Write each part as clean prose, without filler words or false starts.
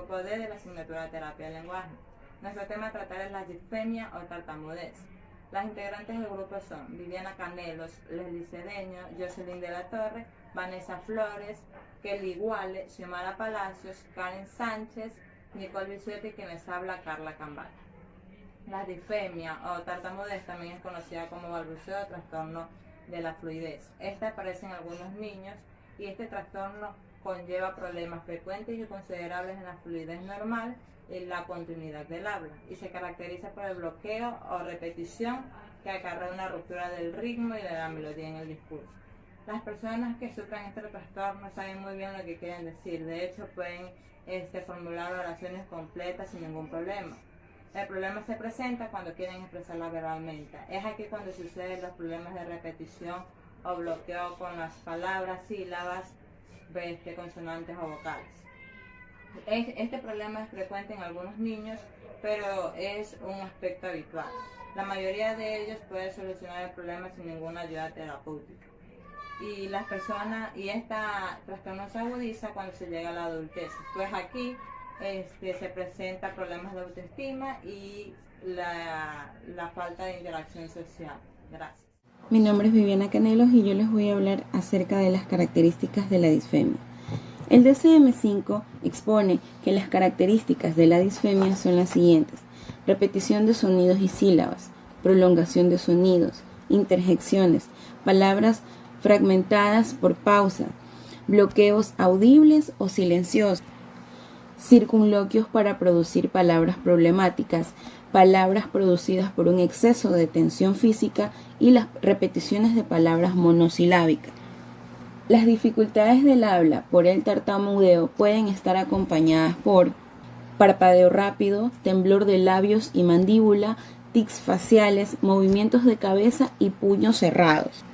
grupo D de la asignatura de terapia del lenguaje. Nuestro tema a tratar es la disfemia o tartamudez. Las integrantes del grupo son Viviana Canelos, Leslie Cedeño, Jocelyn de la Torre, Vanessa Flores, Kelly Iguale, Xiomara Palacios, Karen Sánchez, Nicole Bisuete y quien les habla, Carla Cambal. La disfemia o tartamudez también es conocida como balbuceo o trastorno de la fluidez. Esta aparece en algunos niños y este trastorno conlleva problemas frecuentes y considerables en la fluidez normal y la continuidad del habla y se caracteriza por el bloqueo o repetición que acarrea una ruptura del ritmo y de la melodía en el discurso. Las personas que sufren este trastorno saben muy bien lo que quieren decir, de hecho pueden formular oraciones completas sin ningún problema. El problema se presenta cuando quieren expresarla verbalmente. Es aquí cuando suceden los problemas de repetición o bloqueo con las palabras, sílabas, consonantes o vocales. Este problema es frecuente en algunos niños, pero es un aspecto habitual. La mayoría de ellos puede solucionar el problema sin ninguna ayuda terapéutica. Y este trastorno se agudiza cuando se llega a la adultez. Pues aquí se presenta problemas de autoestima y la falta de interacción social. Gracias. Mi nombre es Viviana Canelos y yo les voy a hablar acerca de las características de la disfemia. El DSM-5 expone que las características de la disfemia son las siguientes: repetición de sonidos y sílabas, prolongación de sonidos, interjecciones, palabras fragmentadas por pausa, bloqueos audibles o silenciosos, circunloquios para producir palabras problemáticas, palabras producidas por un exceso de tensión física y las repeticiones de palabras monosilábicas. Las dificultades del habla por el tartamudeo pueden estar acompañadas por parpadeo rápido, temblor de labios y mandíbula, tics faciales, movimientos de cabeza y puños cerrados.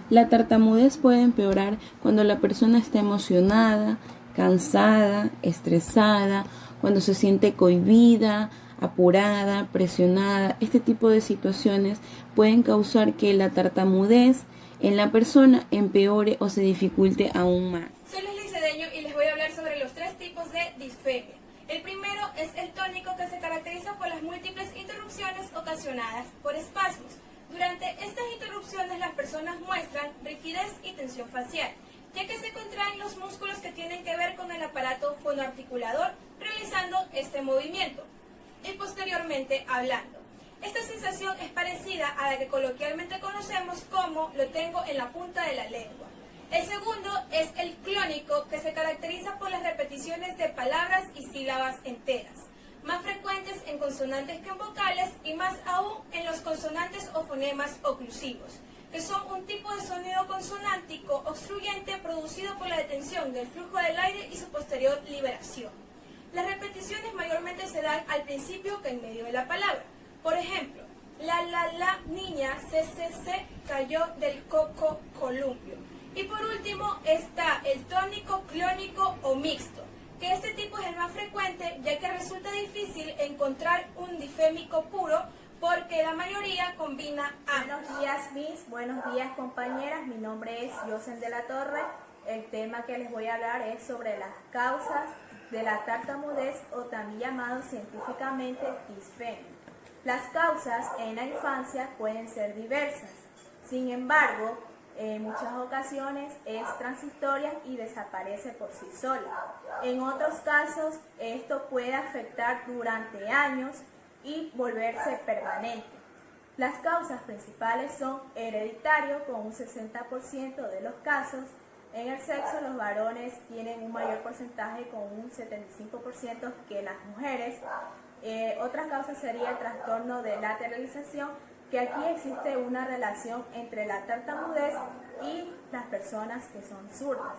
La tartamudez puede empeorar cuando la persona está emocionada, cansada, estresada, cuando se siente cohibida, apurada, presionada. Este tipo de situaciones pueden causar que la tartamudez en la persona empeore o se dificulte aún más. Soy Leslie Cedeño y les voy a hablar sobre los 3 tipos de disfemia. El primero es el tónico, que se caracteriza por las múltiples interrupciones ocasionadas por espasmos. Durante estas interrupciones las personas muestran rigidez y tensión facial, ya que se contraen los músculos que tienen que ver con el aparato fonoarticulador realizando este movimiento y posteriormente hablando. Esta sensación es parecida a la que coloquialmente conocemos como lo tengo en la punta de la lengua. El segundo es el clónico, que se caracteriza por las repeticiones de palabras y sílabas enteras, más frecuentes en consonantes que en vocales y más aún en los consonantes o fonemas oclusivos, que son un tipo de sonido consonántico obstruyente producido por la detención del flujo del aire y su posterior liberación. Las repeticiones mayormente se dan al principio que en medio de la palabra. Por ejemplo, la niña se cayó del columpio. Y por último está el tónico, clónico o mixto, que este tipo es el más frecuente, ya que resulta difícil encontrar un difémico puro porque la mayoría combina ambos. Buenos días, Miss. Buenos días, compañeras. Mi nombre es Jocelyn de la Torre. El tema que les voy a hablar es sobre las causas de la tartamudez, o también llamado científicamente disfemia. Las causas en la infancia pueden ser diversas. Sin embargo, en muchas ocasiones es transitoria y desaparece por sí sola. En otros casos, esto puede afectar durante años y volverse permanente. Las causas principales son hereditario, con un 60% de los casos. En el sexo, los varones tienen un mayor porcentaje, con un 75% que las mujeres. Otra causa sería el trastorno de lateralización, que aquí existe una relación entre la tartamudez y las personas que son zurdas.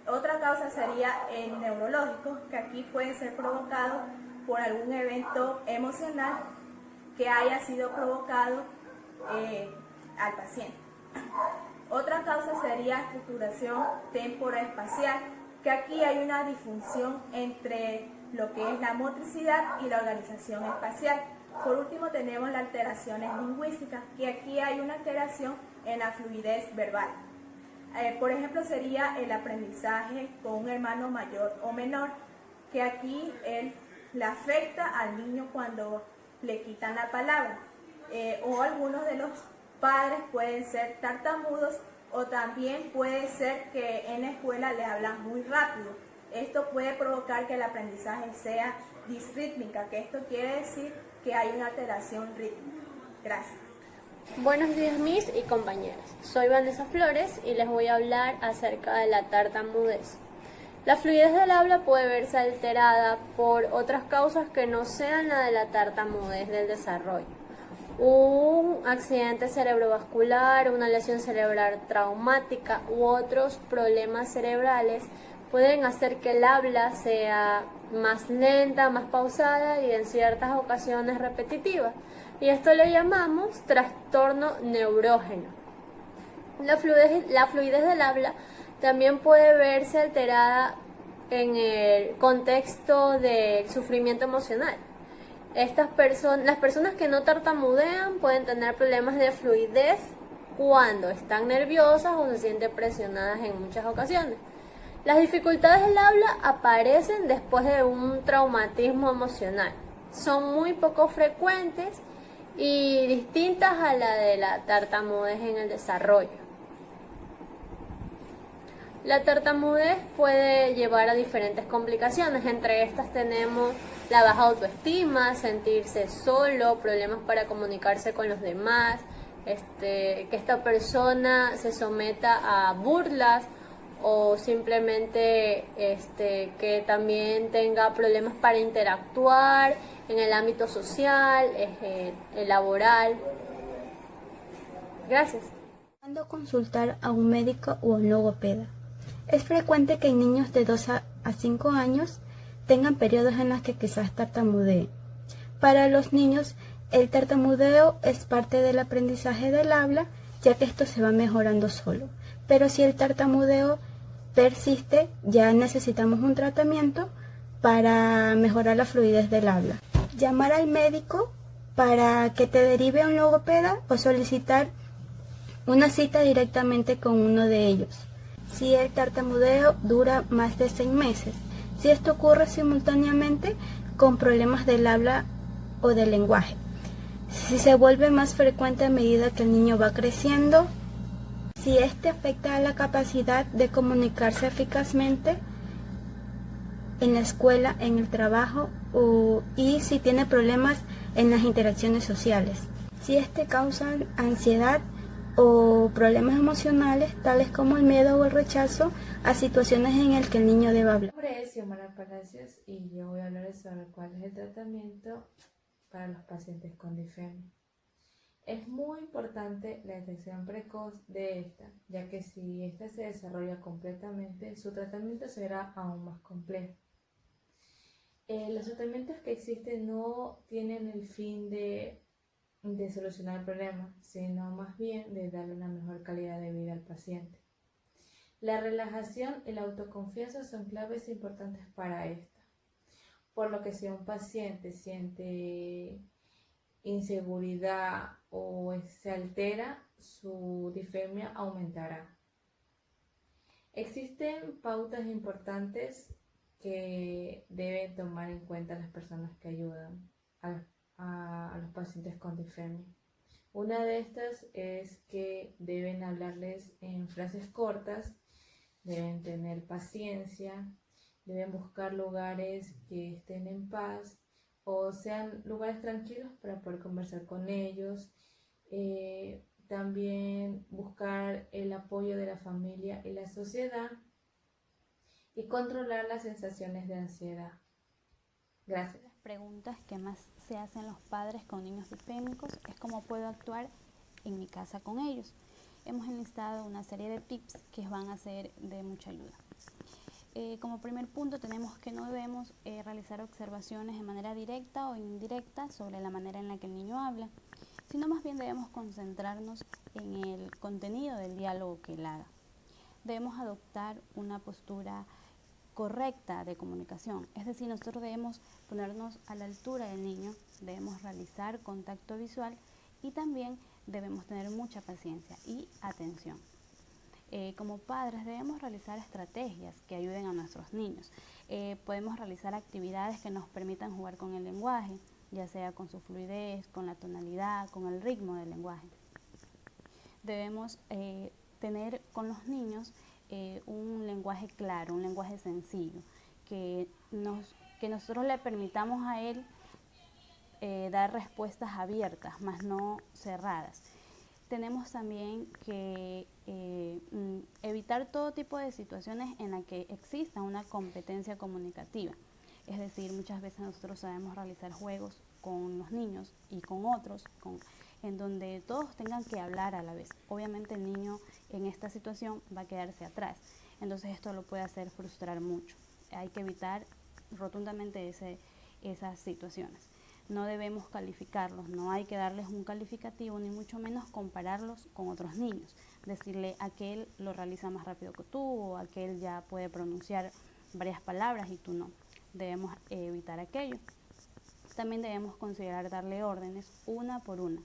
Otra causa sería el neurológico, que aquí puede ser provocado por algún evento emocional que haya sido provocado al paciente. Otra causa sería estructuración temporoespacial, que aquí hay una disfunción entre lo que es la motricidad y la organización espacial. Por último, tenemos las alteraciones lingüísticas, que aquí hay una alteración en la fluidez verbal. Por ejemplo, sería el aprendizaje con un hermano mayor o menor, que aquí le afecta al niño cuando le quitan la palabra. O algunos de los padres pueden ser tartamudos, o también puede ser que en la escuela le hablan muy rápido. Esto puede provocar que el aprendizaje sea disrítmica, que esto quiere decir que hay una alteración rítmica. Gracias. Buenos días, Miss y compañeros. Soy Vanessa Flores y les voy a hablar acerca de la tartamudez. La fluidez del habla puede verse alterada por otras causas que no sean la de la tartamudez del desarrollo. Un accidente cerebrovascular, una lesión cerebral traumática u otros problemas cerebrales pueden hacer que el habla sea más lenta, más pausada y en ciertas ocasiones repetitiva. Y esto le llamamos trastorno neurógeno. La fluidez del habla también puede verse alterada en el contexto del sufrimiento emocional. Las personas que no tartamudean pueden tener problemas de fluidez cuando están nerviosas o se sienten presionadas en muchas ocasiones. Las dificultades del habla aparecen después de un traumatismo emocional. Son muy poco frecuentes y distintas a la de la tartamudez en el desarrollo. La tartamudez puede llevar a diferentes complicaciones, entre estas tenemos la baja autoestima, sentirse solo, problemas para comunicarse con los demás, que esta persona se someta a burlas o simplemente que también tenga problemas para interactuar en el ámbito social, el laboral. Gracias. ¿Cuándo consultar a un médico o un logopeda? Es frecuente que niños de 2 a 5 años tengan periodos en los que quizás tartamudeen. Para los niños, el tartamudeo es parte del aprendizaje del habla, ya que esto se va mejorando solo. Pero si el tartamudeo persiste, ya necesitamos un tratamiento para mejorar la fluidez del habla. Llamar al médico para que te derive a un logopeda o solicitar una cita directamente con uno de ellos. Si el tartamudeo dura más de 6 meses, si esto ocurre simultáneamente con problemas del habla o del lenguaje, si se vuelve más frecuente a medida que el niño va creciendo, si este afecta a la capacidad de comunicarse eficazmente en la escuela, en el trabajo y si tiene problemas en las interacciones sociales, si este causa ansiedad o problemas emocionales tales como el miedo o el rechazo a situaciones en las que el niño debe hablar. Mi nombre es Xiomara Palacios y yo voy a hablar sobre cuál es el tratamiento para los pacientes con disfemia. Es muy importante la detección precoz de esta, ya que si esta se desarrolla completamente, su tratamiento será aún más complejo. Los tratamientos que existen no tienen el fin de solucionar el problema, sino más bien de darle una mejor calidad de vida al paciente. La relajación y la autoconfianza son claves importantes para esta, por lo que si un paciente siente inseguridad o se altera, su disfemia aumentará. Existen pautas importantes que deben tomar en cuenta las personas que ayudan a los pacientes con disfemia. Una de estas es que deben hablarles en frases cortas, deben tener paciencia, deben buscar lugares que estén en paz o sean lugares tranquilos para poder conversar con ellos. También buscar el apoyo de la familia y la sociedad y controlar las sensaciones de ansiedad. Gracias. Las preguntas que más se hacen los padres con niños disfémicos es cómo puedo actuar en mi casa con ellos. Hemos enlistado una serie de tips que van a ser de mucha ayuda. Como primer punto tenemos que no debemos realizar observaciones de manera directa o indirecta sobre la manera en la que el niño habla, sino más bien debemos concentrarnos en el contenido del diálogo que él haga. Debemos adoptar una postura correcta de comunicación, es decir, nosotros debemos ponernos a la altura del niño, debemos realizar contacto visual y también debemos tener mucha paciencia y atención. Como padres debemos realizar estrategias que ayuden a nuestros niños. Podemos realizar actividades que nos permitan jugar con el lenguaje, ya sea con su fluidez, con la tonalidad, con el ritmo del lenguaje. Debemos tener con los niños un lenguaje claro, un lenguaje sencillo, que nosotros le permitamos a él dar respuestas abiertas, más no cerradas. Tenemos también que evitar todo tipo de situaciones en las que exista una competencia comunicativa. Es decir, muchas veces nosotros sabemos realizar juegos con los niños y con otros, en donde todos tengan que hablar a la vez. Obviamente el niño en esta situación va a quedarse atrás, entonces esto lo puede hacer frustrar mucho. Hay que evitar rotundamente esas situaciones. No debemos calificarlos, no hay que darles un calificativo, ni mucho menos compararlos con otros niños. Decirle aquel lo realiza más rápido que tú, o aquel ya puede pronunciar varias palabras y tú no. Debemos evitar aquello. También debemos considerar darle órdenes una por una,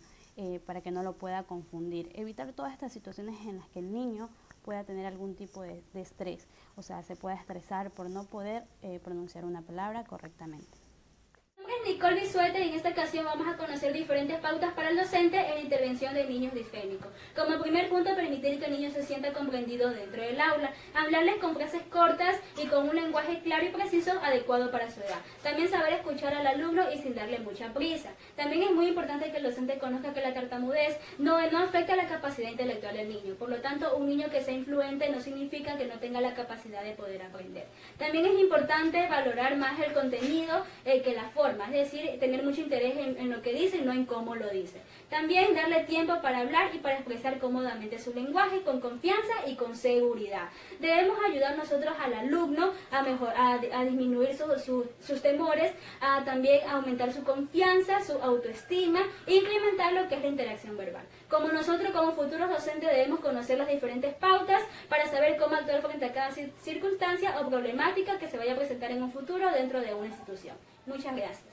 para que no lo pueda confundir. Evitar todas estas situaciones en las que el niño pueda tener algún tipo de estrés, o sea, se pueda estresar por no poder pronunciar una palabra correctamente. Mi nombre es Nicole Bisuete y en esta ocasión vamos a conocer diferentes pautas para el docente en la intervención de niños disfémicos. Como primer punto, permitir que el niño se sienta comprendido dentro del aula, hablarles con frases cortas y con un lenguaje claro y preciso adecuado para su edad. También saber escuchar al alumno y sin darle mucha prisa. También es muy importante que el docente conozca que la tartamudez no afecta la capacidad intelectual del niño. Por lo tanto, un niño que sea influente no significa que no tenga la capacidad de poder aprender. También es importante valorar más el contenido que la forma. Es decir, tener mucho interés en lo que dice y no en cómo lo dice. También darle tiempo para hablar y para expresar cómodamente su lenguaje con confianza y con seguridad. Debemos ayudar nosotros al alumno a disminuir sus temores, a también aumentar su confianza, su autoestima e incrementar lo que es la interacción verbal. Como nosotros como futuros docentes debemos conocer las diferentes pautas para saber cómo actuar frente a cada circunstancia o problemática que se vaya a presentar en un futuro dentro de una institución. Muchas gracias.